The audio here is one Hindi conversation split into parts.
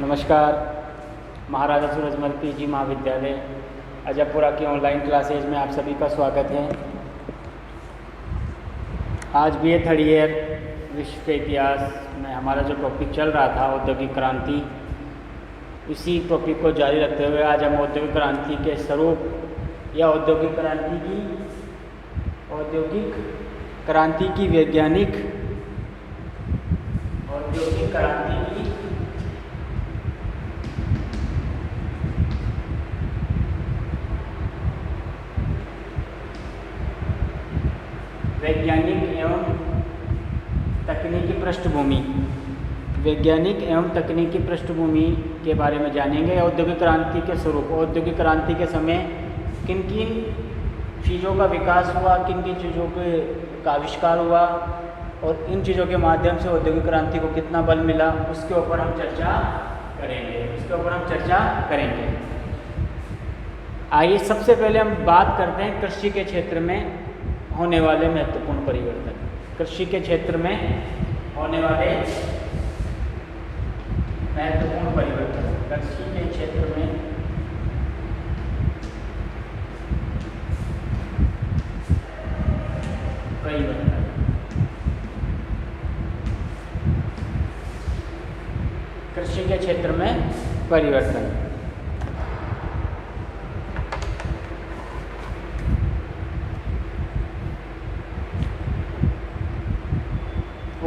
नमस्कार। महाराजा सूरजमल पीजी महाविद्यालय अजयपुरा की ऑनलाइन क्लासेज में आप सभी का स्वागत है। आज भी थर्ड ईयर विश्व के इतिहास में हमारा जो टॉपिक चल रहा था औद्योगिक क्रांति, इसी टॉपिक को जारी रखते हुए आज हम औद्योगिक क्रांति के स्वरूप या औद्योगिक क्रांति की वैज्ञानिक एवं तकनीकी पृष्ठभूमि के बारे में जानेंगे। औद्योगिक क्रांति के स्वरूप, औद्योगिक क्रांति के समय किन किन चीज़ों का विकास हुआ, किन किन चीज़ों का आविष्कार हुआ और इन चीज़ों के माध्यम से औद्योगिक क्रांति को कितना बल मिला, उसके ऊपर हम चर्चा करेंगे। आइए सबसे पहले हम बात करते हैं कृषि के क्षेत्र में होने वाले महत्वपूर्ण परिवर्तन। कृषि के क्षेत्र में होने वाले महत्वपूर्ण परिवर्तन। कृषि के क्षेत्र में परिवर्तन। कृषि के क्षेत्र में परिवर्तन।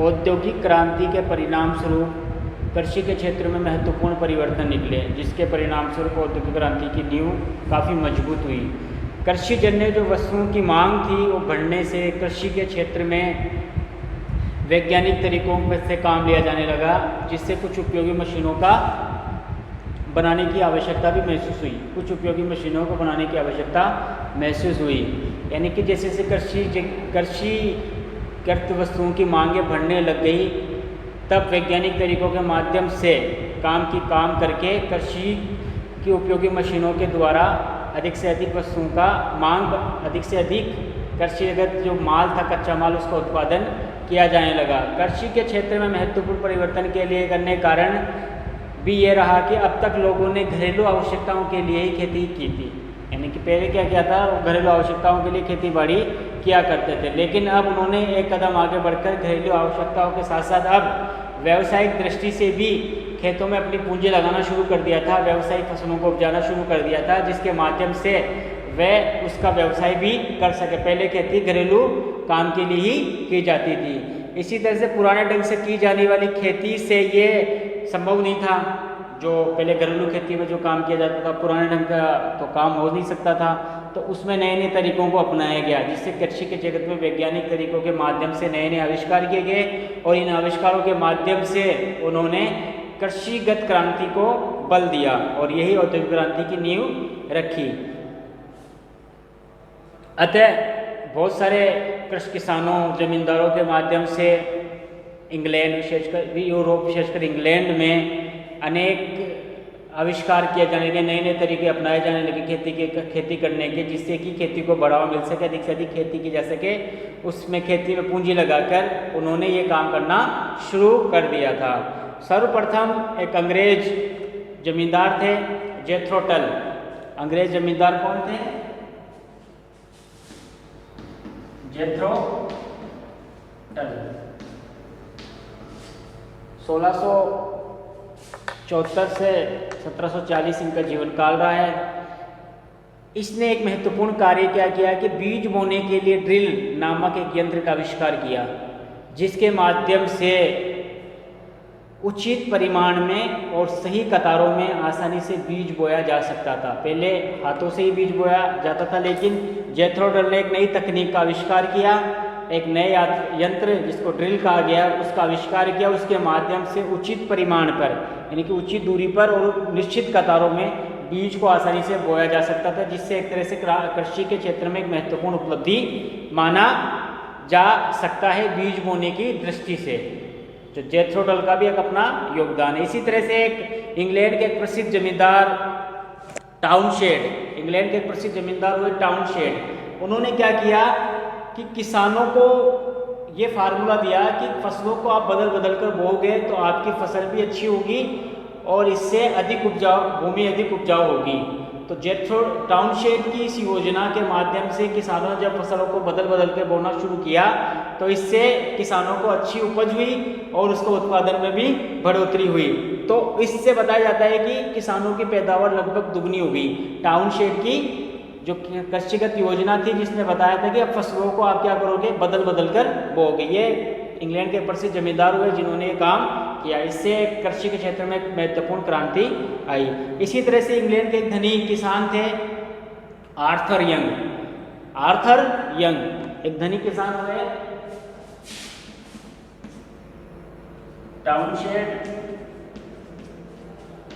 औद्योगिक क्रांति के परिणाम स्वरूप कृषि के क्षेत्र में महत्वपूर्ण परिवर्तन निकले, जिसके परिणाम स्वरूप औद्योगिक क्रांति की नींव काफ़ी मजबूत हुई। कृषि जन्य जो वस्तुओं की मांग थी वो बढ़ने से कृषि के क्षेत्र में वैज्ञानिक तरीकों से काम लिया जाने लगा, जिससे कुछ उपयोगी मशीनों का बनाने की आवश्यकता भी महसूस हुई। कुछ उपयोगी मशीनों को बनाने की आवश्यकता महसूस हुई, यानी कि जैसे जैसे कृषिगत वस्तुओं की मांगें बढ़ने लग गई, तब वैज्ञानिक तरीकों के माध्यम से काम करके कृषि की उपयोगी मशीनों के द्वारा अधिक से अधिक वस्तुओं का अधिक से अधिक कृषिगत जो माल था, कच्चा माल, उसका उत्पादन किया जाने लगा। कृषि के क्षेत्र में महत्वपूर्ण परिवर्तन के लिए करने कारण भी ये रहा कि अब तक लोगों ने घरेलू आवश्यकताओं के लिए ही खेती की थी, यानी कि पहले क्या किया था, घरेलू आवश्यकताओं के लिए खेती बाड़ी किया करते थे, लेकिन अब उन्होंने एक कदम आगे बढ़कर घरेलू आवश्यकताओं के साथ साथ अब व्यावसायिक दृष्टि से भी खेतों में अपनी पूंजी लगाना शुरू कर दिया था, व्यावसायिक फसलों को उपजाना शुरू कर दिया था, जिसके माध्यम से वह उसका व्यवसाय भी कर सके। पहले खेती घरेलू काम के लिए ही की जाती थी। इसी तरह से पुराने ढंग से की जाने वाली खेती से ये संभव नहीं था। जो पहले घरेलू खेती में जो काम किया जाता था, पुराने ढंग का तो काम हो नहीं सकता था, तो उसमें नए नए तरीकों को अपनाया गया, जिससे कृषि के जगत में वैज्ञानिक तरीकों के माध्यम से नए नए आविष्कार किए गए और इन आविष्कारों के माध्यम से उन्होंने कृषिगत क्रांति को बल दिया और यही औद्योगिक क्रांति की नींव रखी। अतः बहुत सारे कृषि किसानों, जमींदारों के माध्यम से इंग्लैंड, विशेषकर यूरोप, विशेषकर इंग्लैंड में अनेक आविष्कार किए जाने लगे, नए नए तरीके अपनाए जाने लगे खेती करने के, जिससे कि खेती को बढ़ावा मिल सके, अधिक से अधिक खेती की जा सके। उसमें खेती में पूंजी लगाकर उन्होंने ये काम करना शुरू कर दिया था। सर्वप्रथम एक अंग्रेज जमींदार थे, जेथरो टल। अंग्रेज जमींदार कौन थे? जेथरो टल। 1674 से 1740 इनका जीवन काल रहा है। इसने एक महत्वपूर्ण कार्य क्या किया कि बीज बोने के लिए ड्रिल नामक एक यंत्र का आविष्कार किया, जिसके माध्यम से उचित परिमाण में और सही कतारों में आसानी से बीज बोया जा सकता था। पहले हाथों से ही बीज बोया जाता था, लेकिन जेथरो टल ने एक नई तकनीक का आविष्कार किया, एक नए यंत्र जिसको ड्रिल कहा गया, उसका आविष्कार किया। उसके माध्यम से उचित परिमाण पर, यानी कि उचित दूरी पर और निश्चित कतारों में बीज को आसानी से बोया जा सकता था, जिससे एक तरह से कृषि के क्षेत्र में एक महत्वपूर्ण उपलब्धि माना जा सकता है बीज बोने की दृष्टि से। जो जेथरो टल का भी एक अपना योगदान है। इसी तरह से एक इंग्लैंड के एक प्रसिद्ध जमींदार टाउनशेड, इंग्लैंड के एक प्रसिद्ध जमींदार हुए टाउनशेड, उन्होंने क्या किया कि किसानों को ये फार्मूला दिया कि फसलों को आप बदल बदल कर बोओगे तो आपकी फसल भी अच्छी होगी और इससे अधिक उपजाऊ भूमि अधिक उपजाऊ होगी। तो जेथरो टाउनशेड की इस योजना के माध्यम से किसानों ने जब फसलों को बदल बदल के बोना शुरू किया तो इससे किसानों को अच्छी उपज हुई और उसको उत्पादन में भी बढ़ोतरी हुई। तो इससे बताया जाता है कि किसानों की पैदावार लगभग दुगनी हो गई। टाउनशेड की जो कृषिगत योजना थी जिसने बताया था कि अब फसलों को आप क्या करोगे, बदल बदल कर बोओगे। ये इंग्लैंड के प्रसिद्ध जमींदार हुए जिन्होंने ये काम किया। इससे कृषि के क्षेत्र में एक महत्वपूर्ण क्रांति आई। इसी तरह से इंग्लैंड के एक धनी किसान थे आर्थर यंग। आर्थर यंग एक धनी किसान हुए। टाउनशेड,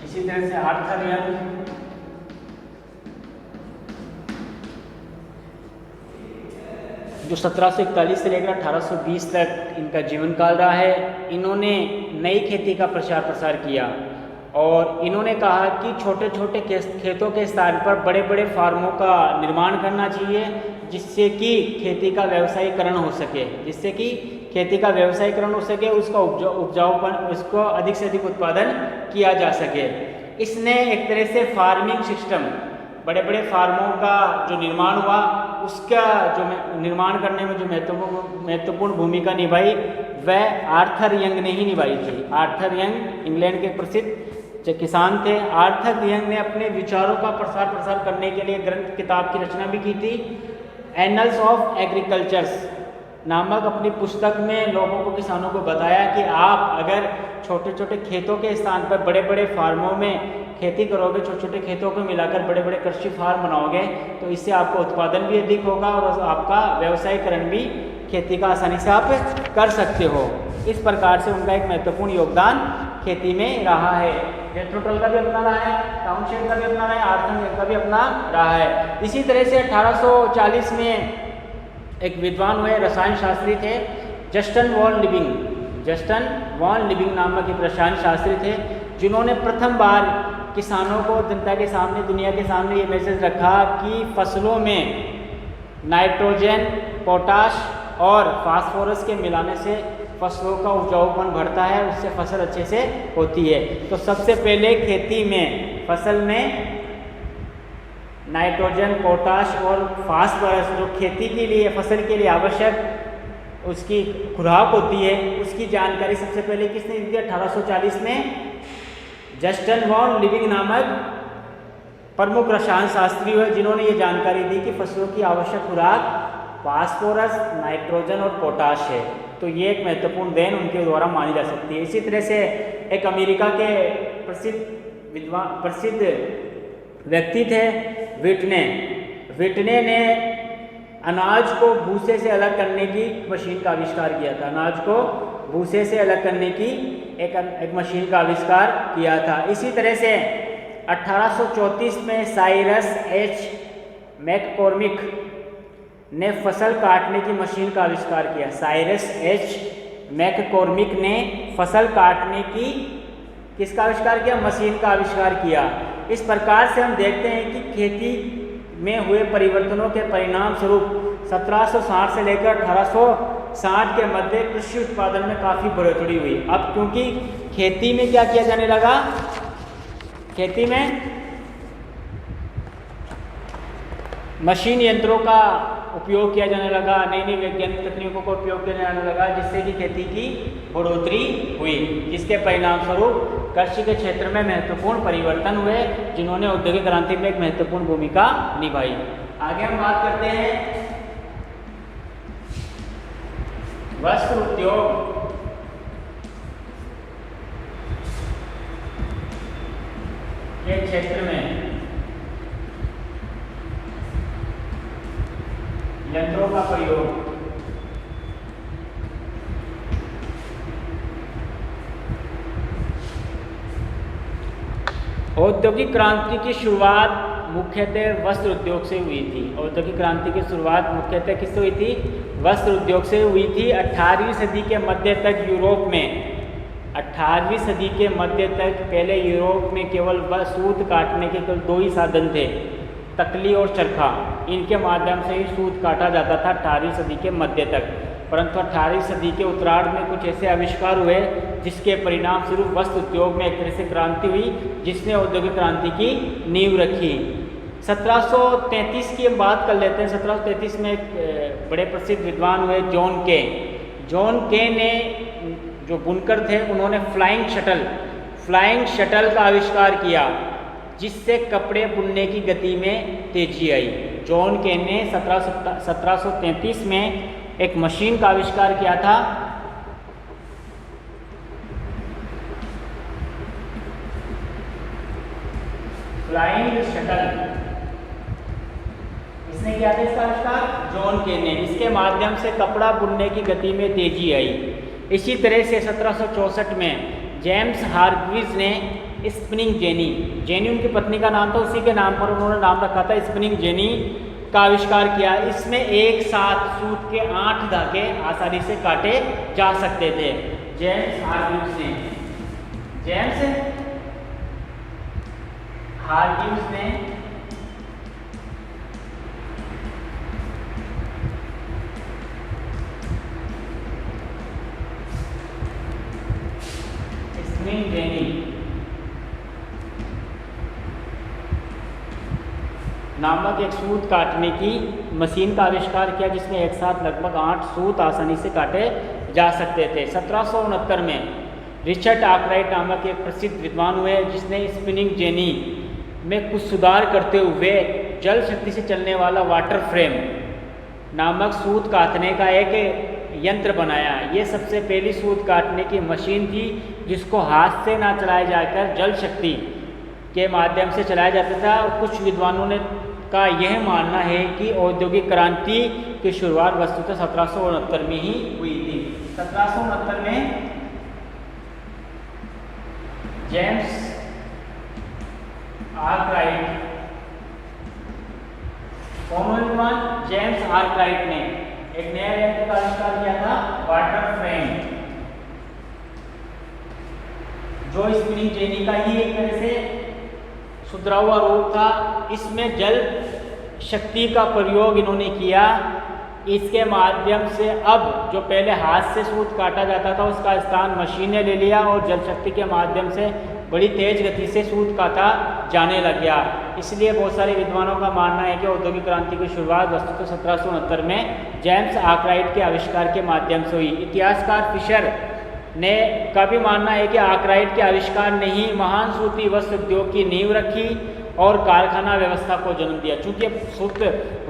इसी तरह से आर्थर यंग जो 1741 से लेकर 1820 तक इनका जीवन काल रहा है। इन्होंने नई खेती का प्रचार प्रसार किया और इन्होंने कहा कि छोटे छोटे खेतों के स्थान पर बड़े बड़े फार्मों का निर्माण करना चाहिए जिससे कि खेती का व्यवसायीकरण हो सके, जिससे कि खेती का व्यवसायीकरण हो सके, उसका उपजाऊपन, उसको अधिक से अधिक उत्पादन किया जा सके। इसने एक तरह से फार्मिंग सिस्टम, बड़े बड़े फार्मों का जो निर्माण हुआ उसका जो निर्माण करने में जो महत्वपूर्ण भूमिका निभाई वह आर्थर यंग ने ही निभाई थी। आर्थर यंग इंग्लैंड के प्रसिद्ध किसान थे। आर्थर यंग ने अपने विचारों का प्रसार करने के लिए ग्रंथ किताब की रचना भी की थी। एनल्स ऑफ एग्रीकल्चर्स नामक अपनी पुस्तक में लोगों को, किसानों को बताया कि आप अगर छोटे छोटे खेतों के स्थान पर बड़े बड़े फार्मों में खेती करोगे, छोटे छोटे खेतों को मिलाकर बड़े बड़े कृषि फार्म बनाओगे तो इससे आपका उत्पादन भी अधिक होगा और आपका व्यवसायीकरण भी खेती का आसानी से आप कर सकते हो। इस प्रकार से उनका एक महत्वपूर्ण योगदान खेती में रहा है। जेथरो टल का भी अपना रहा है, टाउनशेड का भी अपना रहा है, आर्थर यंग का भी अपना रहा है। इसी तरह से 1840 में एक विद्वान हुए रसायन शास्त्री थे Justus von Liebig. Justus von Liebig नामक एक रसायन शास्त्री थे जिन्होंने प्रथम बार किसानों को, जनता के सामने, दुनिया के सामने ये मैसेज रखा कि फसलों में नाइट्रोजन, पोटाश और फास्फोरस के मिलाने से फसलों का उपजाऊपन बढ़ता है, उससे फसल अच्छे से होती है। तो सबसे पहले खेती में, फसल में नाइट्रोजन, पोटाश और फास्फोरस जो खेती के लिए, फसल के लिए आवश्यक उसकी खुराक होती है, उसकी जानकारी सबसे पहले किसने दी थी? 1840 में जस्टन वॉन लिविंग नामक प्रमुख रसायन शास्त्री हुए जिन्होंने ये जानकारी दी कि फसलों की आवश्यक खुराक फास्फोरस, नाइट्रोजन और पोटाश है। तो ये एक महत्वपूर्ण देन उनके द्वारा मानी जा सकती है। इसी तरह से एक अमेरिका के प्रसिद्ध व्यक्ति थे विटने। विटने ने अनाज को भूसे से अलग करने की मशीन का आविष्कार किया था। अनाज को भूसे से अलग करने की एक मशीन का आविष्कार किया था। इसी तरह से 1834 में साइरस एच मैककॉर्मिक ने फसल काटने की मशीन का आविष्कार किया। साइरस एच मैककॉर्मिक ने फसल काटने की किसका आविष्कार किया? मशीन का आविष्कार किया। इस प्रकार से हम देखते हैं कि खेती में हुए परिवर्तनों के परिणाम स्वरूप 1760 से लेकर 1860 के मध्य कृषि उत्पादन में काफ़ी बढ़ोतरी हुई। अब क्योंकि खेती में क्या किया जाने लगा? खेती में मशीन यंत्रों का उपयोग किया जाने लगा, नई नई वैज्ञानिक तकनीकों का उपयोग किया जाने लगा, जिससे कि खेती की बढ़ोतरी हुई, जिसके परिणाम स्वरूप कृषि के क्षेत्र में महत्वपूर्ण परिवर्तन हुए जिन्होंने औद्योगिक क्रांति में एक महत्वपूर्ण भूमिका निभाई। आगे हम बात करते हैं वस्त्र उद्योग। के क्षेत्र में यंत्रों का प्रयोग। औद्योगिक क्रांति की शुरुआत मुख्यतः वस्त्र उद्योग से हुई थी। औद्योगिक क्रांति की शुरुआत मुख्यतः किससे हुई थी? वस्त्र उद्योग से हुई थी। 18वीं सदी के मध्य तक यूरोप में, 18वीं सदी के मध्य तक पहले यूरोप में केवल सूत काटने के केवल दो ही साधन थे, तकली और चरखा। इनके माध्यम से ही सूत काटा जाता था 18वीं सदी के मध्य तक। परंतु 18वीं सदी के उत्तरार्ध में कुछ ऐसे आविष्कार हुए जिसके परिणाम स्वरूप वस्त्र उद्योग में एक तरह से क्रांति हुई, जिसने औद्योगिक क्रांति की नींव रखी। 1733 की हम बात कर लेते हैं। 1733 में एक बड़े प्रसिद्ध विद्वान हुए जॉन के। जॉन के ने, जो बुनकर थे, उन्होंने फ्लाइंग शटल का आविष्कार किया, जिससे कपड़े बुनने की गति में तेजी आई। जॉन के ने 1733 में एक मशीन का आविष्कार किया था, फ्लाइंग शटल। इसने किया था इसका आविष्कार? जॉन के ने। इसके माध्यम से कपड़ा बुनने की गति में तेजी आई। इसी तरह से 1764 में जेम्स हार्ग्रीव्स ने स्पिनिंग जेनी उनकी पत्नी का नाम था, उसी के नाम पर उन्होंने नाम रखा था, स्पिनिंग जेनी का आविष्कार किया। इसमें एक साथ सूत के 8 धागे आसानी से काटे जा सकते थे। जेम्स हार्ग्रीव्स ने स्पिनिंग जेनी नामक एक सूत काटने की मशीन का आविष्कार किया, जिसमें एक साथ लगभग 8 सूत आसानी से काटे जा सकते थे। 1769 में रिचर्ड आर्कराइट नामक एक प्रसिद्ध विद्वान हुए, जिसने स्पिनिंग जेनी में कुछ सुधार करते हुए जल शक्ति से चलने वाला वाटर फ्रेम नामक सूत काटने का एक यंत्र बनाया। ये सबसे पहली सूत काटने की मशीन थी, जिसको हाथ से ना चलाया जाकर जल शक्ति के माध्यम से चलाया जाता था। और कुछ विद्वानों ने का यह मानना है कि औद्योगिक क्रांति की शुरुआत वस्तुतः 1769 में ही हुई थी। 1769 में जेम्स आर्कराइट, जेम्स आर्कराइट ने एक नया यंत्र का आविष्कार किया था, वाटर फ्रेम, जो स्पिनिंग जेनी का ही एक तरह से सुधरा हुआ रूप था। इसमें जल शक्ति का प्रयोग इन्होंने किया। इसके माध्यम से अब जो पहले हाथ से सूत काटा जाता था, उसका स्थान मशीन ने ले लिया और जल शक्ति के माध्यम से बड़ी तेज गति से सूत काटा जाने लग गया। इसलिए बहुत सारे विद्वानों का मानना है कि औद्योगिक क्रांति की शुरुआत वस्तुतः 1769 में जेम्स आर्कराइट के आविष्कार के माध्यम से हुई। इतिहासकार फिशर ने का भी मानना है कि आर्कराइट के आविष्कार ने ही महान सूती वस्त्र उद्योग की नींव रखी और कारखाना व्यवस्था को जन्म दिया। चूँकि सूत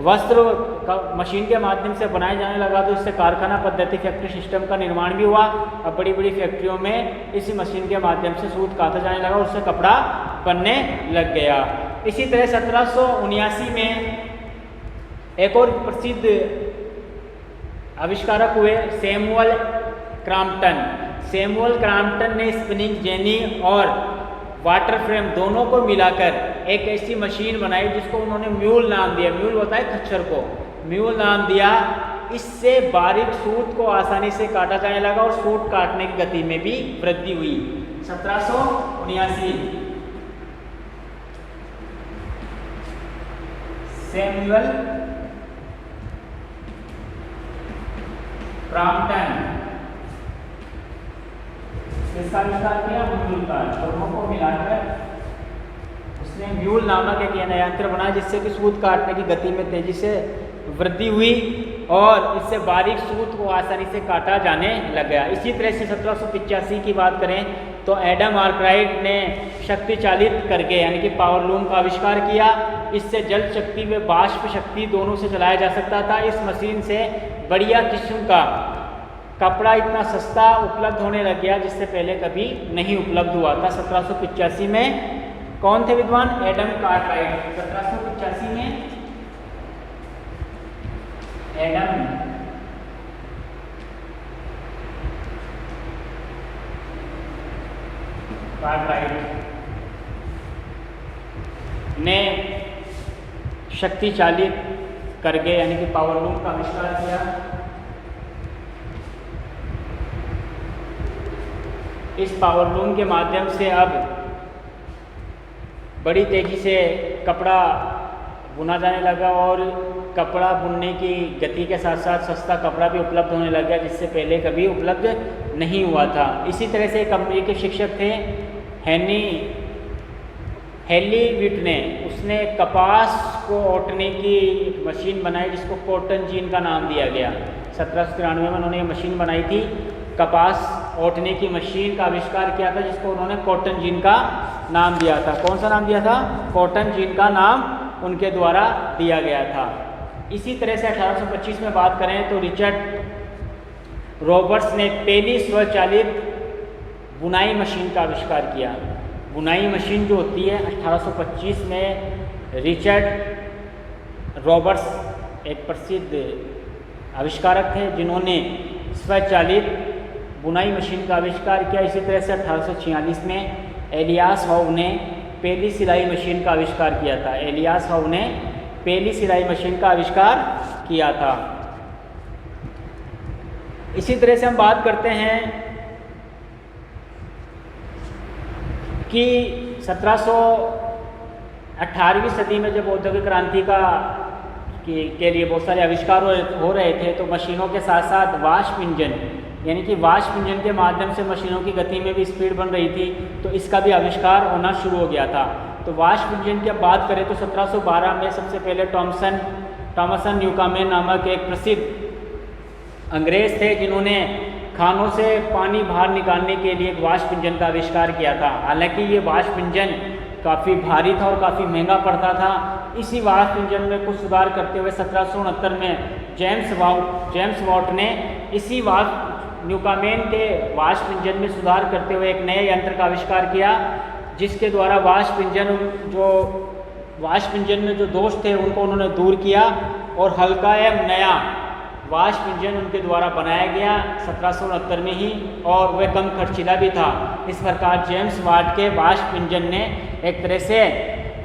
वस्त्र का मशीन के माध्यम से बनाया जाने लगा, तो इससे कारखाना पद्धति फैक्ट्री सिस्टम का निर्माण भी हुआ। अब बड़ी बड़ी फैक्ट्रियों में इसी मशीन के माध्यम से सूत काटा जाने लगा, उससे कपड़ा बनने लग गया। इसी तरह 1779 में एक और प्रसिद्ध आविष्कारक हुए, सैमुअल क्रॉम्पटन ने स्पिनिंग जेनी और वाटर फ्रेम दोनों को मिलाकर एक ऐसी मशीन बनाई, जिसको उन्होंने म्यूल नाम दिया। म्यूल होता है खच्चर को, म्यूल नाम दिया। इससे बारीक सूत को आसानी से काटा जाने लगा और सूत काटने की गति में भी वृद्धि हुई। 1779 सैमुअल क्रॉम्पटन इसका आविष्कार किया, म्यूल का। दोनों को मिलाकर उसने म्यूल नामक एक नया यंत्र बनाया, जिससे कि सूत काटने की गति में तेजी से वृद्धि हुई और इससे बारीक सूत को आसानी से काटा जाने लग गया। इसी तरह से 1785 की बात करें तो एडम आर्कराइट ने शक्ति चालित करके यानी कि पावर लूम का आविष्कार किया। इससे जल शक्ति व बाष्प शक्ति दोनों से चलाया जा सकता था। इस मशीन से बढ़िया किस्म का कपड़ा इतना सस्ता उपलब्ध होने लग गया, जिससे पहले कभी नहीं उपलब्ध हुआ था। 1785 में कौन थे विद्वान? Adam Arkwright. 1785 में एडम आर्कराइट ने शक्ति चालित करके यानी कि पावर लूम का आविष्कार किया। इस पावर लूम के माध्यम से अब बड़ी तेजी से कपड़ा बुना जाने लगा और कपड़ा बुनने की गति के साथ साथ सस्ता कपड़ा भी उपलब्ध होने लग गया, जिससे पहले कभी उपलब्ध नहीं हुआ था। इसी तरह से एक अमेरिकी शिक्षक थे हेली विटने, उसने कपास को ओटने की एक मशीन बनाई जिसको कॉटन जीन का नाम दिया गया। 1793 में उन्होंने ये मशीन बनाई थी, कपास ओटने की मशीन का आविष्कार किया था, जिसको उन्होंने कॉटन जीन का नाम दिया था। कौन सा नाम दिया था? कॉटन जीन का नाम उनके द्वारा दिया गया था। इसी तरह से 1825 में बात करें तो रिचर्ड रॉबर्ट्स ने पहली स्वचालित बुनाई मशीन का आविष्कार किया। बुनाई मशीन जो होती है 1825 में रिचर्ड रॉबर्ट्स एक प्रसिद्ध आविष्कारक थे जिन्होंने स्वचालित बुनाई मशीन का आविष्कार किया। इसी तरह से 1846 में एलियास हाउ ने पहली सिलाई मशीन का आविष्कार किया था। एलियास हाउ ने पहली सिलाई मशीन का आविष्कार किया था। इसी तरह से हम बात करते हैं कि 18वीं सदी में जब औद्योगिक क्रांति के लिए बहुत सारे आविष्कार हो रहे थे, तो मशीनों के साथ साथ वाष्प इंजन, यानी कि वाष्प इंजन के माध्यम से मशीनों की गति में भी स्पीड बन रही थी, तो इसका भी आविष्कार होना शुरू हो गया था। तो वाष्प इंजन की अब बात करें तो 1712 में सबसे पहले टॉमसन न्यूकामेन नामक एक प्रसिद्ध अंग्रेज थे जिन्होंने खानों से पानी बाहर निकालने के लिए एक वाष्प इंजन का आविष्कार किया था। हालांकि ये वाष्प इंजन काफ़ी भारी था और काफ़ी महंगा पड़ता था। इसी वाष्प इंजन में कुछ सुधार करते हुए 1769 में जेम्स वाट ने इसी न्यूकामेन के वाष्प इंजन में सुधार करते हुए एक नए यंत्र का आविष्कार किया, जिसके द्वारा वाष्प इंजन में जो दोष थे उनको उन्होंने दूर किया और हल्का एवं नया वाष्प इंजन उनके द्वारा बनाया गया 1769 में ही, और वह कम खर्चीला भी था। इस प्रकार जेम्स वाट के वाष्प इंजन ने एक तरह से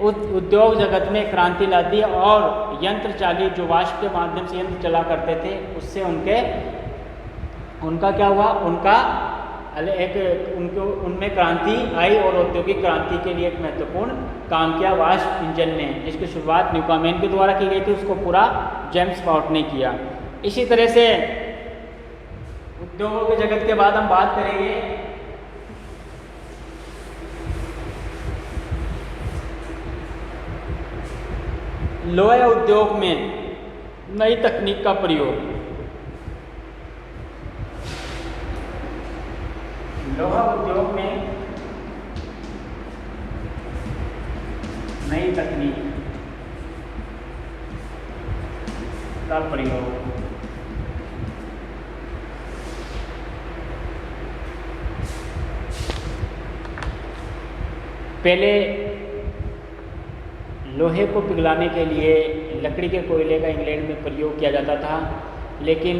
उद्योग जगत में क्रांति ला दी और यंत्र चालित जो वाष्प के माध्यम से यंत्र चला करते थे उससे उनका क्या हुआ, उनमें क्रांति आई और औद्योगिक क्रांति के लिए एक महत्वपूर्ण काम किया वाष्प इंजन ने, जिसकी शुरुआत न्यूकामेन के द्वारा की गई थी, उसको पूरा जेम्स वाट ने किया। इसी तरह से उद्योगों के जगत के बाद हम बात करेंगे लोहा उद्योग में नई तकनीक का प्रयोग। लोहा उद्योग में नई तकनीक का प्रयोग। पहले लोहे को पिघलाने के लिए लकड़ी के कोयले का इंग्लैंड में प्रयोग किया जाता था, लेकिन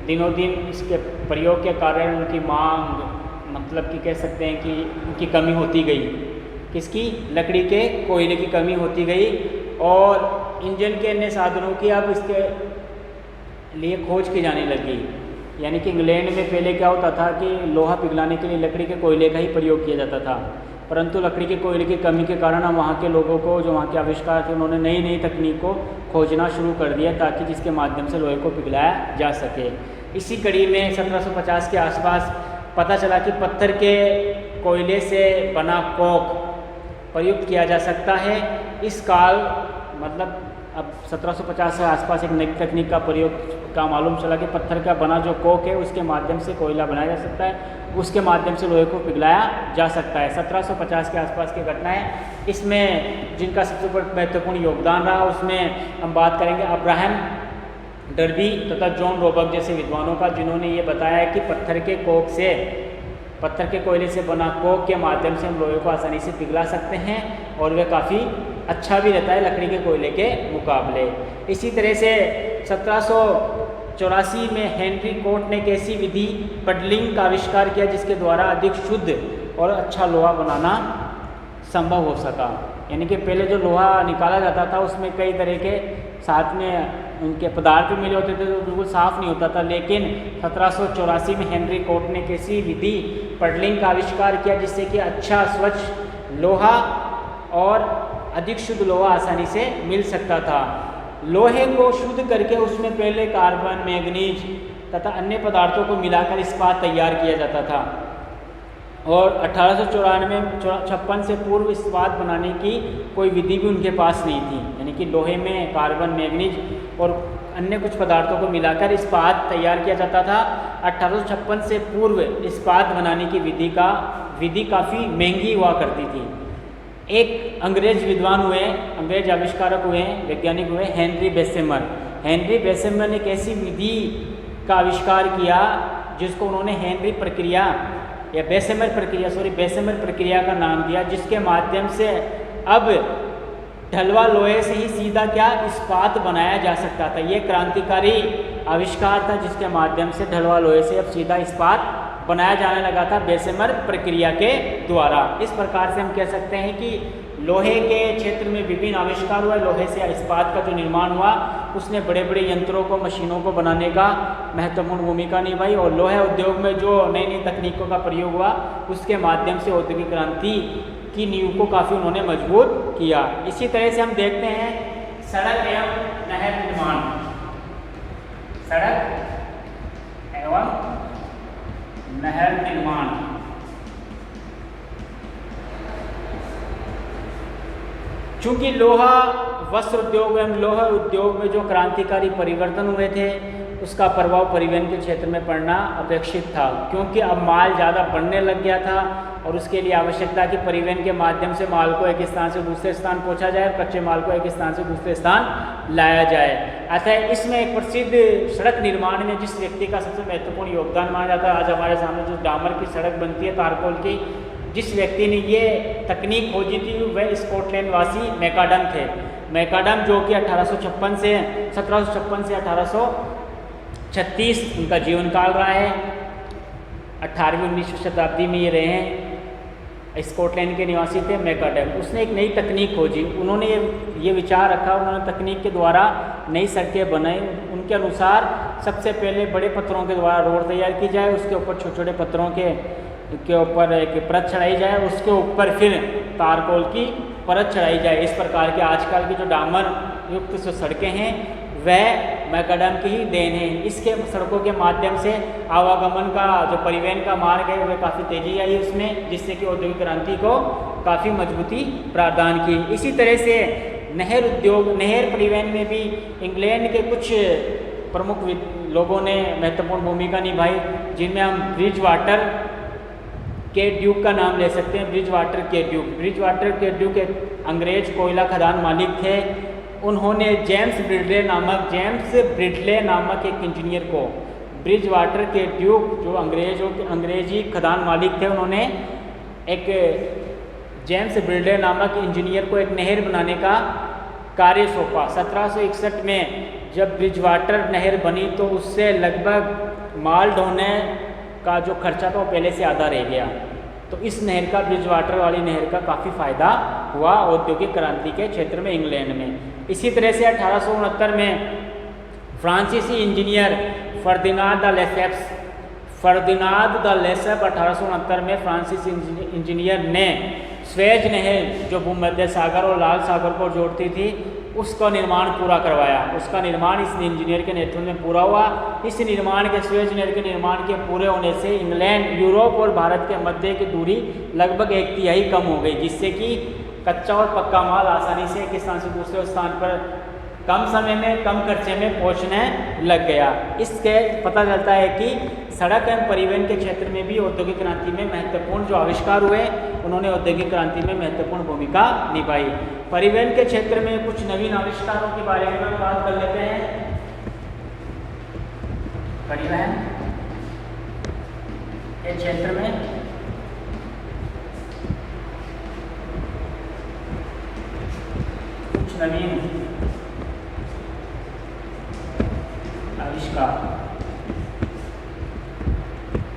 दिनों दिन इसके प्रयोग के कारण उनकी मांग, मतलब कि कह सकते हैं कि उनकी कमी होती गई। किसकी? लकड़ी के कोयले की कमी होती गई और इंजन के अन्य साधनों की अब इसके लिए खोज की जाने लगी। यानी कि इंग्लैंड में पहले क्या होता था कि लोहा पिघलाने के लिए लकड़ी के कोयले का ही प्रयोग किया जाता था, परंतु लकड़ी के कोयले की कमी के कारण हम वहाँ के लोगों को, जो वहाँ के आविष्कार थे, उन्होंने नई नई तकनीक को खोजना शुरू कर दिया ताकि जिसके माध्यम से लोहे को पिघलाया जा सके। इसी कड़ी में 1750 के आसपास पता चला कि पत्थर के कोयले से बना कोक प्रयुक्त किया जा सकता है। इस काल मतलब अब 1750 के आसपास एक नई तकनीक का प्रयोग का मालूम चला कि पत्थर का बना जो कोक है उसके माध्यम से कोयला बनाया जा सकता है, उसके माध्यम से लोहे को पिघलाया जा सकता है। 1750 के आसपास की घटना है। इसमें जिनका सबसे बड़ा महत्वपूर्ण योगदान रहा उसमें हम बात करेंगे अब्राहम डर्बी तथा जॉन रोबक जैसे विद्वानों का, जिन्होंने ये बताया कि पत्थर के कोयले से बना कोक के माध्यम से हम लोहे को आसानी से पिघला सकते हैं और वह काफ़ी अच्छा भी रहता है लकड़ी के कोयले के मुकाबले। इसी तरह से 1784 में हेनरी कोट ने एक ऐसी विधि पडलिंग का आविष्कार किया जिसके द्वारा अधिक शुद्ध और अच्छा लोहा बनाना संभव हो सका। यानी कि पहले जो लोहा निकाला जाता था उसमें कई तरह के साथ में उनके पदार्थ भी मिले होते थे तो बिल्कुल साफ़ नहीं होता था, लेकिन 1784 में हेनरी कोट ने कैसी विधि पडलिंग का आविष्कार किया जिससे कि अच्छा स्वच्छ लोहा और अधिक शुद्ध लोहा आसानी से मिल सकता था। लोहे को शुद्ध करके उसमें पहले कार्बन, मैंगनीज तथा अन्य पदार्थों को मिलाकर इस्पात तैयार किया जाता था और 1856 से पूर्व इस्पात बनाने की कोई विधि भी उनके पास नहीं थी। यानी कि लोहे में कार्बन, मैंगनीज और अन्य कुछ पदार्थों को मिलाकर इस्पात तैयार किया जाता था। 1856 से पूर्व इस्पात बनाने की विधि काफ़ी महंगी हुआ करती थी। एक अंग्रेज विद्वान हुए, अंग्रेज आविष्कारक हुए, वैज्ञानिक हुए, हेनरी बेसेमर। हेनरी बेसेमर ने एक ऐसी विधि का आविष्कार किया जिसको उन्होंने हेनरी प्रक्रिया या बेसेमर प्रक्रिया का नाम दिया, जिसके माध्यम से अब ढलवा लोहे से ही सीधा क्या इस्पात बनाया जा सकता था। ये क्रांतिकारी आविष्कार था जिसके माध्यम से ढलवा लोहे से अब सीधा इस्पात बनाया जाने लगा था बेसेमर प्रक्रिया के द्वारा। इस प्रकार से हम कह सकते हैं कि लोहे के क्षेत्र में विभिन्न आविष्कार हुआ। लोहे से इस्पात का जो निर्माण हुआ उसने बड़े बड़े यंत्रों को, मशीनों को बनाने का महत्वपूर्ण भूमिका निभाई और लोहे उद्योग में जो नई नई तकनीकों का प्रयोग हुआ उसके माध्यम से औद्योगिक क्रांति की नींव को काफ़ी उन्होंने मजबूत किया। इसी तरह से हम देखते हैं सड़क एवं नहर निर्माण। सड़क एवं नहर निर्माण। चूंकि लोहा वस्त्र उद्योग एवं लोहा उद्योग में जो क्रांतिकारी परिवर्तन हुए थे उसका प्रभाव परिवहन के क्षेत्र में पड़ना अपेक्षित था, क्योंकि अब माल ज़्यादा बढ़ने लग गया था और उसके लिए आवश्यकता कि परिवहन के माध्यम से माल को एक स्थान से दूसरे स्थान पहुंचा जाए, कच्चे माल को एक स्थान से दूसरे स्थान लाया जाए। अतः इसमें एक प्रसिद्ध सड़क निर्माण में जिस व्यक्ति का सबसे महत्वपूर्ण योगदान माना जाता है, आज हमारे सामने जो डामर की सड़क बनती है तारकोल की, जिस व्यक्ति ने ये तकनीक खोजी थी वह स्कॉटलैंड वासी मैकाडम थे। मैकाडम जो कि 1756 से 1836 उनका जीवन काल रहा है। 18वीं 19वीं शताब्दी में ये रहे हैं। स्कॉटलैंड के निवासी थे मैकाडम। उसने एक नई तकनीक खोजी। उन्होंने ये विचार रखा, उन्होंने तकनीक के द्वारा नई सड़कें बनाई। उनके अनुसार सबसे पहले बड़े पत्थरों के द्वारा रोड तैयार की जाए, उसके ऊपर छोटे छोटे पत्थरों के ऊपर एक परत चढ़ाई जाए, उसके ऊपर फिर तारकोल की परत चढ़ाई जाए। इस प्रकार के आजकल की जो डामर युक्त जो सड़कें हैं वह मैकाडम की ही देन है। इसके सड़कों के माध्यम से आवागमन का जो परिवहन का मार्ग है वह काफ़ी तेजी आई उसमें, जिससे कि औद्योगिक क्रांति को काफ़ी मजबूती प्रदान की। इसी तरह से नहर उद्योग, नहर परिवहन में भी इंग्लैंड के कुछ प्रमुख लोगों ने महत्वपूर्ण भूमिका निभाई, जिनमें हम ब्रिज वाटर के ड्यूक का नाम ले सकते हैं। ब्रिज वाटर के ड्यूक एक अंग्रेज कोयला खदान मालिक थे। उन्होंने जेम्स ब्रिडले नामक एक इंजीनियर को, ब्रिज वाटर के ड्यूक जो अंग्रेजी खदान मालिक थे, उन्होंने एक जेम्स ब्रिडले नामक इंजीनियर को एक नहर बनाने का कार्य सौंपा। 1761 में जब ब्रिज वाटर नहर बनी तो उससे लगभग माल ढोने का जो खर्चा था वो पहले से आधा रह गया। तो इस नहर का, ब्रिज वाटर वाली नहर का काफ़ी फ़ायदा हुआ औद्योगिक क्रांति के क्षेत्र में इंग्लैंड में। इसी तरह से 1869 में फ्रांसीसी इंजीनियर फर्दिनांद द लेसेप 1869 में फ्रांसीसी इंजीनियर ने स्वेज नहर जो भूमध्य सागर और लाल सागर को जोड़ती थी उसका निर्माण पूरा करवाया। उसका निर्माण इस इंजीनियर के नेतृत्व में पूरा हुआ। इस निर्माण के, स्वेज नहर के निर्माण के पूरे होने से इंग्लैंड, यूरोप और भारत के मध्य की दूरी लगभग 1/3 कम हो गई, जिससे कि कच्चा और पक्का माल आसानी से एक स्थान से दूसरे स्थान पर कम समय में, कम खर्चे में पहुंचने लग गया। इसके पता चलता है कि सड़क एवं परिवहन के क्षेत्र में भी औद्योगिक क्रांति में महत्वपूर्ण जो आविष्कार हुए उन्होंने औद्योगिक क्रांति में महत्वपूर्ण भूमिका निभाई। परिवहन के क्षेत्र में कुछ नवीन आविष्कारों के बारे में बात कर लेते हैं। परिवहन के क्षेत्र में कुछ नवीन आविष्कार।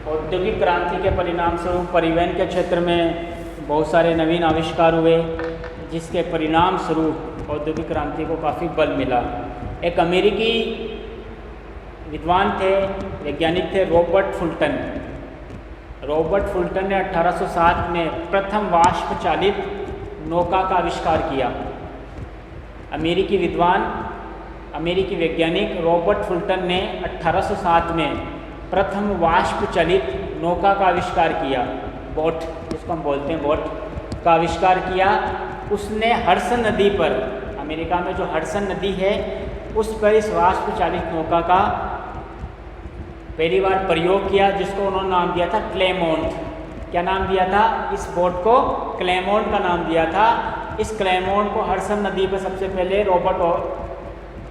औद्योगिक क्रांति के परिणाम स्वरूप परिवहन के क्षेत्र में बहुत सारे नवीन आविष्कार हुए, जिसके परिणाम स्वरूप औद्योगिक क्रांति को काफ़ी बल मिला। एक अमेरिकी विद्वान थे, वैज्ञानिक थे, रॉबर्ट फुल्टन ने 1807 में प्रथम वाष्प चालित नौका का आविष्कार किया। अमेरिकी विद्वान, अमेरिकी वैज्ञानिक रॉबर्ट फुल्टन ने 1807 में प्रथम वाष्प चलित नौका का आविष्कार किया। बोट, जिसको हम बोलते हैं बोट, का आविष्कार किया। उसने हडसन नदी पर, अमेरिका में जो हडसन नदी है उस पर इस वाष्प चालित नौका का पहली बार प्रयोग किया, जिसको उन्होंने नाम दिया था क्लेमोंट। क्या नाम दिया था? इस बोट को क्लेमोंट का नाम दिया था। इस क्लेमोंट को हडसन नदी पर सबसे पहले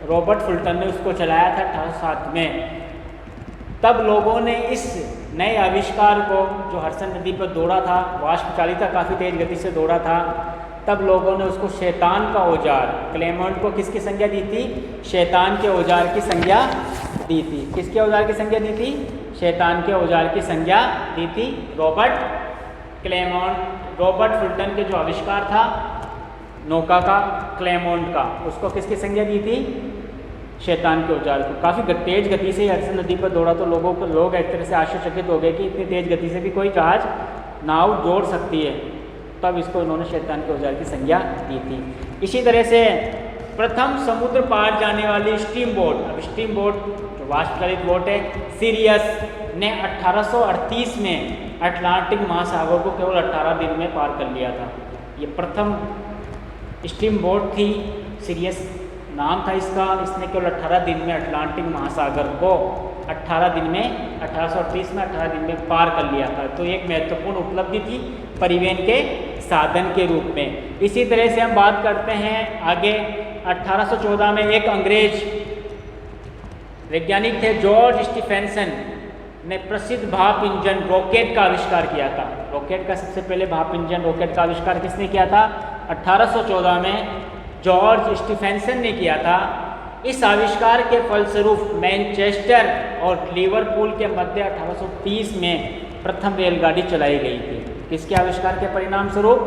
रॉबर्ट फुल्टन ने उसको चलाया था 1807 में। तब लोगों ने इस नए आविष्कार को, जो हडसन नदी पर दौड़ा था, वाष्प चालित था, काफ़ी तेज गति से दौड़ा था, तब लोगों ने उसको शैतान का औजार, क्लेमोंट को किसकी संज्ञा दी थी? शैतान के औजार की संज्ञा दी थी। किसके औजार की संज्ञा दी थी? शैतान के औजार की संज्ञा दी थी रॉबर्ट क्लेमोंट। रॉबर्ट फुल्टन के जो आविष्कार था नौका का, क्लेमोंट का, उसको किसकी संज्ञा दी थी? शैतान के औजार को। काफ़ी तेज गति से हडसन नदी पर दौड़ा तो लोग एक तरह से आश्चर्यचकित हो गए कि इतनी तेज गति से भी कोई जहाज, नाव दौड़ सकती है। तब इसको इन्होंने शैतान के औजार की संज्ञा दी थी। इसी तरह से प्रथम समुद्र पार जाने वाली स्टीम बोट, अब स्टीम बोट जो वाष्प चालित बोट है, सीरियस ने 1838 में अटलांटिक महासागर को केवल 18 दिन में पार कर लिया था। ये प्रथम स्टीम बोट थी, सीरियस नाम था इसका। इसने केवल 18 दिन में अटलांटिक महासागर को 18 दिन में 1838 में 18 दिन में पार कर लिया था। तो एक महत्वपूर्ण उपलब्धि थी परिवहन के साधन के रूप में। इसी तरह से हम बात करते हैं आगे। 1814 में एक अंग्रेज वैज्ञानिक थे जॉर्ज स्टीफेंसन ने प्रसिद्ध भाप इंजन रॉकेट का आविष्कार किया था। रॉकेट का सबसे पहले भाप इंजन रॉकेट का आविष्कार किसने किया था? 1814 में जॉर्ज स्टीफेंसन ने किया था। इस आविष्कार के फलस्वरूप मैनचेस्टर और लिवरपूल के मध्य 1830 में प्रथम रेलगाड़ी चलाई गई थी। किसके आविष्कार के परिणाम स्वरूप?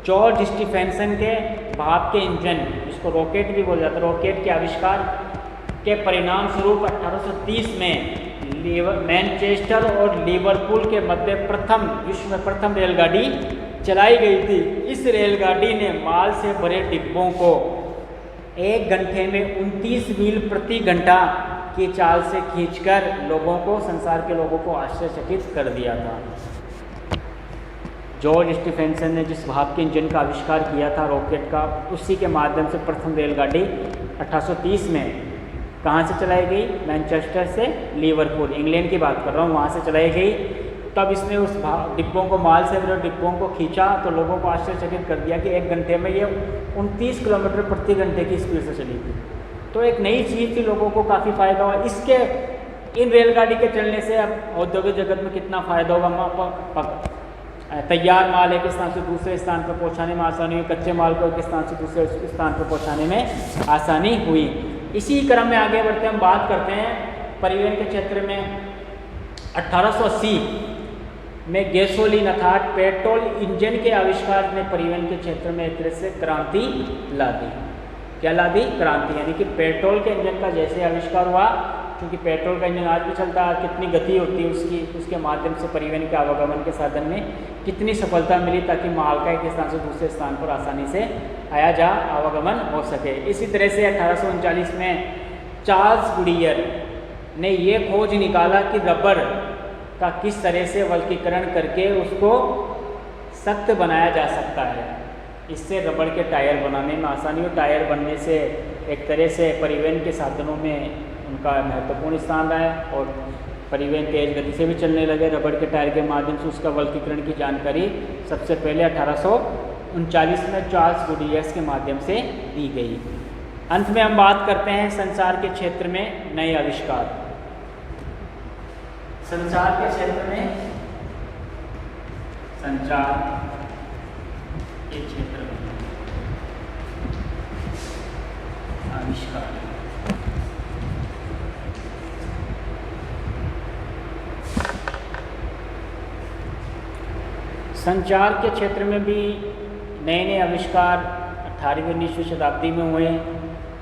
जॉर्ज स्टीफेंसन के भाप के इंजन, जिसको रॉकेट भी बोला जाता है, रॉकेट के आविष्कार के परिणाम स्वरूप 1830 में मैनचेस्टर और लिवरपूल के मध्य विश्व में प्रथम रेलगाड़ी चलाई गई थी। इस रेलगाड़ी ने माल से भरे डिब्बों को 1 घंटे में 29 मील प्रति घंटा की चाल से खींचकर संसार के लोगों को आश्चर्यचकित कर दिया था। जॉर्ज स्टीफेंसन ने जिस भाप के इंजन का आविष्कार किया था रॉकेट का, उसी के माध्यम से प्रथम रेलगाड़ी 1830 में कहाँ से चलाई गई? मैनचेस्टर से लिवरपूल, इंग्लैंड की बात कर रहा हूँ, वहाँ से चलाई गई। तब इसने उस डिब्बों को, माल से भरे डिब्बों को खींचा तो लोगों को आश्चर्यचकित कर दिया कि 1 घंटे में ये 29 किलोमीटर प्रति घंटे की स्पीड से चली थी। तो एक नई चीज़ थी, लोगों को काफ़ी फ़ायदा हुआ। इन रेलगाड़ी के चलने से अब औद्योगिक जगत में कितना फ़ायदा होगा। तैयार माल एक स्थान से दूसरे स्थान पर पहुंचाने में आसानी हुई, कच्चे माल को एक स्थान से दूसरे स्थान पर पहुंचाने में आसानी हुई। इसी क्रम में आगे बढ़ते हम बात करते हैं परिवहन के क्षेत्र में। 1880 में गैसोलीन अर्थात पेट्रोल इंजन के आविष्कार ने परिवहन के क्षेत्र में एक तरह से क्रांति ला दी। क्या ला दी? क्रांति। यानी कि पेट्रोल के इंजन का जैसे आविष्कार हुआ, क्योंकि पेट्रोल का इंजन आज भी चलता है, कितनी गति होती है उसकी, उसके माध्यम से परिवहन के आवागमन के साधन में कितनी सफलता मिली ताकि माल का एक स्थान से दूसरे स्थान पर आसानी से आया जा आवागमन हो सके। इसी तरह से 1839 में चार्ल्स गुडियर ने ये खोज निकाला कि रबर का किस तरह से वर्गीकरण करके उसको सख्त बनाया जा सकता है। इससे रबड़ के टायर बनाने में आसानी हो। टायर बनने से एक तरह से परिवहन के साधनों में उनका महत्वपूर्ण स्थान रहा है और परिवहन तेज गति से भी चलने लगे। रबड़ के टायर के माध्यम से उसका वर्गीकरण की जानकारी सबसे पहले 1839 में चार्ल्स गुडियर्स के माध्यम से दी गई। अंत में हम बात करते हैं संचार के क्षेत्र में नए आविष्कार। संचार के क्षेत्र में, संचार के क्षेत्र में आविष्कार। संचार के क्षेत्र में भी नए नए आविष्कार 18वीं 19वीं शताब्दी में हुए,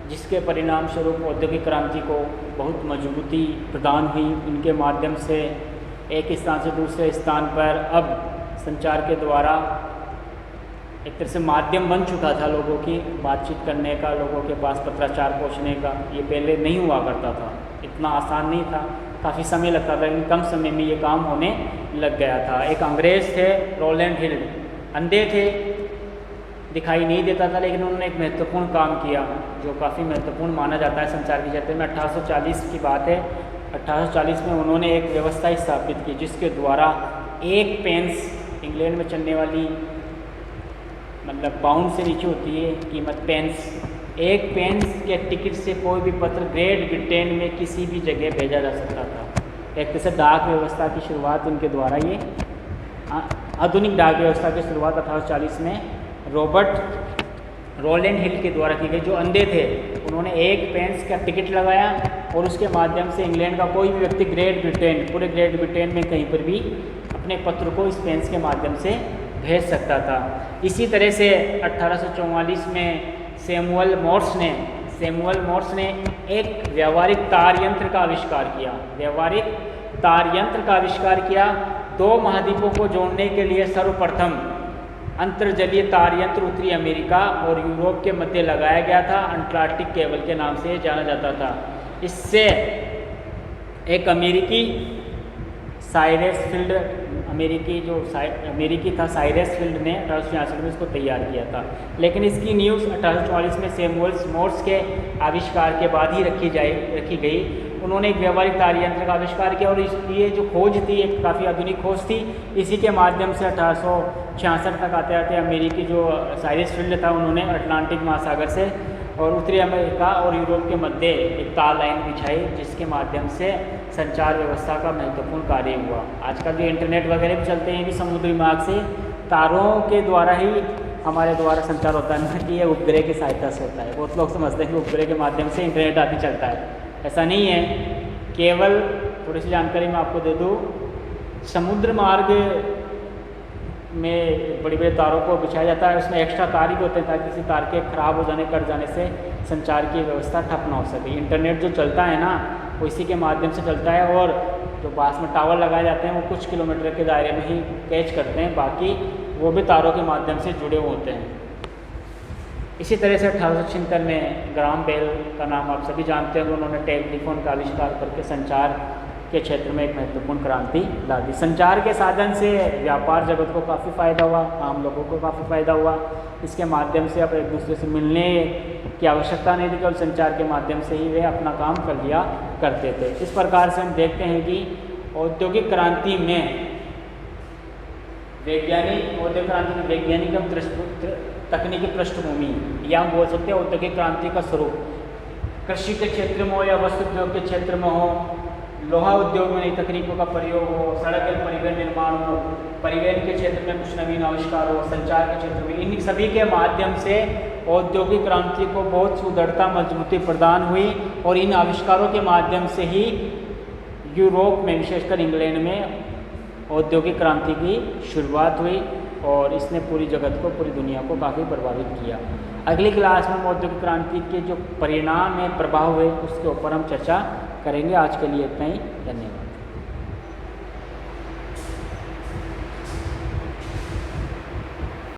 जिसके परिणाम स्वरूप औद्योगिक क्रांति को बहुत मजबूती प्रदान हुई। इनके माध्यम से एक स्थान से दूसरे स्थान पर अब संचार के द्वारा एक तरह से माध्यम बन चुका था लोगों की बातचीत करने का, लोगों के पास पत्राचार पहुंचने का। ये पहले नहीं हुआ करता था, इतना आसान नहीं था, काफ़ी समय लगता था, लेकिन कम समय में ये काम होने लग गया था। एक अंग्रेज़ थे रोलैंड हिल, अंधे थे, दिखाई नहीं देता था, लेकिन उन्होंने एक महत्वपूर्ण काम किया जो काफ़ी महत्वपूर्ण माना जाता है संचार के क्षेत्र में। 1840 की बात है। 1840 में उन्होंने एक व्यवस्था स्थापित की जिसके द्वारा एक पेंस, इंग्लैंड में चलने वाली मतलब पाउंड से नीचे होती है कीमत पेंस, एक पेंस के टिकट से कोई भी पत्र ग्रेट ब्रिटेन में किसी भी जगह भेजा जा सकता था। एक तरह से डाक व्यवस्था की शुरुआत उनके द्वारा, ये आधुनिक डाक व्यवस्था की शुरुआत 1840 में रॉबर्ट रोलैंड हिल के द्वारा की गई, जो अंधे थे। उन्होंने एक पेंस का टिकट लगाया और उसके माध्यम से इंग्लैंड का कोई भी व्यक्ति ग्रेट ब्रिटेन, पूरे ग्रेट ब्रिटेन में कहीं पर भी अपने पत्र को इस पेंस के माध्यम से भेज सकता था। इसी तरह से 1844 में सैमुअल मॉर्स ने एक व्यावहारिक तार यंत्र का आविष्कार किया। व्यावहारिक तार यंत्र का आविष्कार किया। दो महाद्वीपों को जोड़ने के लिए सर्वप्रथम अंतर्जलीय तार यंत्र उत्तरी अमेरिका और यूरोप के मध्य लगाया गया था। अंटार्कटिक केबल के नाम से जाना जाता था। इससे एक अमेरिकी था साइरस फील्ड ने 1866 में इसको तैयार किया था। लेकिन इसकी न्यूज़ 1844 में सैमुअल मॉर्स के आविष्कार के बाद ही रखी गई। उन्होंने एक व्यावहारिक तार यंत्र का आविष्कार किया और ये जो खोज थी एक काफ़ी आधुनिक खोज थी। इसी के माध्यम से 1866 तक आते आते अमेरिकी जो साइरस फील्ड था, उन्होंने अटलांटिक महासागर से और उत्तरी अमेरिका और यूरोप के मध्य एक तार लाइन बिछाई, जिसके माध्यम से संचार व्यवस्था का महत्वपूर्ण कार्य हुआ। आजकल जो इंटरनेट वगैरह भी चलते हैं, ये भी समुद्री मार्ग से तारों के द्वारा ही हमारे द्वारा संचार होता है, ना कि ये उपग्रह की सहायता से होता है। बहुत लोग समझते हैं कि उपग्रह के माध्यम से इंटरनेट आदि चलता है, ऐसा नहीं है। केवल थोड़ी सी जानकारी मैं आपको दे दूँ, समुद्र मार्ग में बड़े बड़े तारों को बिछाया जाता है, उसमें एक्स्ट्रा तार भी होते हैं ताकि किसी तार के खराब हो जाने, कट जाने से संचार की व्यवस्था ठप ना हो सके। इंटरनेट जो चलता है ना, वो इसी के माध्यम से चलता है और जो पास में टावर लगाए जाते हैं वो कुछ किलोमीटर के दायरे में ही कैच करते हैं, बाकी वो भी तारों के माध्यम से जुड़े हुए होते हैं। इसी तरह से 1876 में ग्राहम बेल का नाम आप सभी जानते हैं, उन्होंने टेलीफोन का आविष्कार करके संचार के क्षेत्र में एक महत्वपूर्ण क्रांति ला दी। संचार के साधन से व्यापार जगत को काफ़ी फ़ायदा हुआ, आम लोगों को काफ़ी फ़ायदा हुआ। इसके माध्यम से अब एक दूसरे से मिलने की आवश्यकता नहीं थी, केवल संचार के माध्यम से ही वे अपना काम कर लिया करते थे। इस प्रकार से हम देखते हैं कि औद्योगिक क्रांति में वैज्ञानिक तकनीकी पृष्ठभूमि, या हम बोल सकते हैं औद्योगिक क्रांति का स्वरूप कृषि के क्षेत्र में हो या वस्त्र उद्योग के क्षेत्र में हो, लोहा उद्योग में नई तकनीकों का प्रयोग हो, सड़क एवं परिवहन निर्माण हो, परिवहन के क्षेत्र में कुछ नवीन आविष्कार हो, संचार के क्षेत्र में, इन सभी के माध्यम से औद्योगिक क्रांति को बहुत सुदृढ़ता मजबूती प्रदान हुई। और इन आविष्कारों के माध्यम से ही यूरोप में, विशेषकर इंग्लैंड में औद्योगिक क्रांति की शुरुआत हुई और इसने पूरी जगत को, पूरी दुनिया को काफ़ी प्रभावित किया। अगली क्लास में हम औद्योगिक क्रांति के जो परिणाम है, प्रभाव है, उसके ऊपर हम चर्चा करेंगे। आज के लिए इतना ही, धन्यवाद।